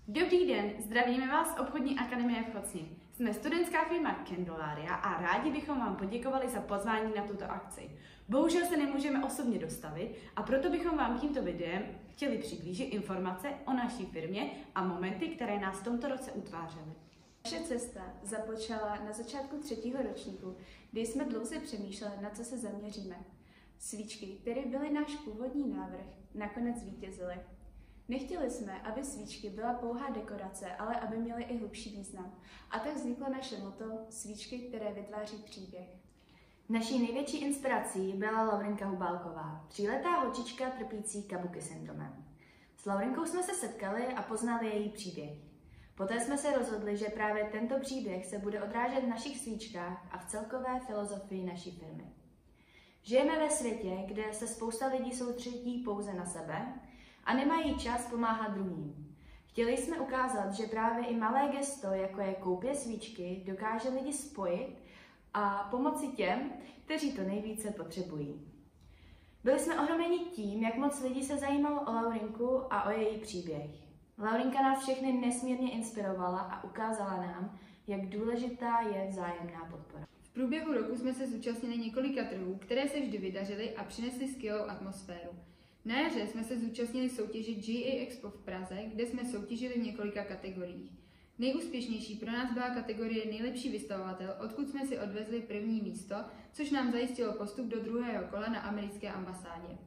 Dobrý den, zdravíme vás z obchodní akademie v Chocni. Jsme studentská firma Candelaria a rádi bychom vám poděkovali za pozvání na tuto akci. Bohužel se nemůžeme osobně dostavit a proto bychom vám tímto videem chtěli přiblížit informace o naší firmě a momenty, které nás v tomto roce utvářely. Naše cesta započala na začátku 3. ročníku, kdy jsme dlouze přemýšleli, na co se zaměříme. Svíčky, které byly náš původní návrh, nakonec zvítězily. Nechtěli jsme, aby svíčky byla pouhá dekorace, ale aby měly i hlubší význam. A tak vzniklo naše motto Svíčky, které vytváří příběh. Naší největší inspirací byla Laurinka Hubálková, 3letá holčička trpící Kabuki syndromem. S Laurinkou jsme se setkali a poznali její příběh. Poté jsme se rozhodli, že právě tento příběh se bude odrážet v našich svíčkách a v celkové filozofii naší firmy. Žijeme ve světě, kde se spousta lidí soustředí pouze na sebe a nemají čas pomáhat druhým. Chtěli jsme ukázat, že právě i malé gesto, jako je koupě svíčky, dokáže lidi spojit a pomoci těm, kteří to nejvíce potřebují. Byli jsme ohromeni tím, jak moc lidí se zajímalo o Laurinku a o její příběh. Laurinka nás všechny nesmírně inspirovala a ukázala nám, jak důležitá je vzájemná podpora. V průběhu roku jsme se zúčastnili několika trhů, které se vždy vydařily a přinesly skvělou atmosféru. Na jaře jsme se zúčastnili soutěži GA Expo v Praze, kde jsme soutěžili v několika kategoriích. Nejúspěšnější pro nás byla kategorie Nejlepší vystavovatel, odkud jsme si odvezli první místo, což nám zajistilo postup do druhého kola na americké ambasádě.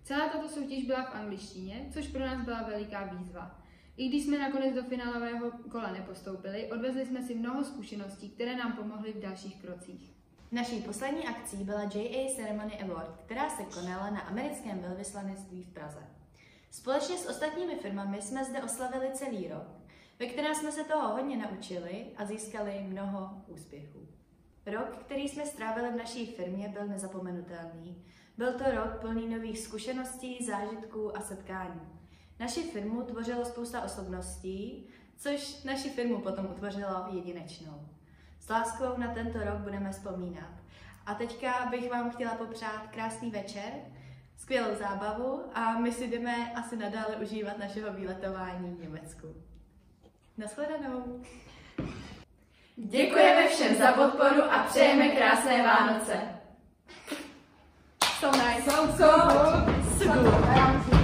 Celá tato soutěž byla v angličtině, což pro nás byla veliká výzva. I když jsme nakonec do finálového kola nepostoupili, odvezli jsme si mnoho zkušeností, které nám pomohly v dalších krocích. Naší poslední akcí byla JA Ceremony Award, která se konala na americkém velvyslanectví v Praze. Společně s ostatními firmami jsme zde oslavili celý rok, ve kterém jsme se toho hodně naučili a získali mnoho úspěchů. Rok, který jsme strávili v naší firmě, byl nezapomenutelný. Byl to rok plný nových zkušeností, zážitků a setkání. Naši firmu tvořilo spousta osobností, což naši firmu potom utvořilo jedinečnou. S láskou na tento rok budeme vzpomínat. A teďka bych vám chtěla popřát krásný večer, skvělou zábavu a my si jdeme asi nadále užívat našeho výletování v Německu. Nashledanou! Děkujeme všem za podporu a přejeme krásné Vánoce! So nice. So good!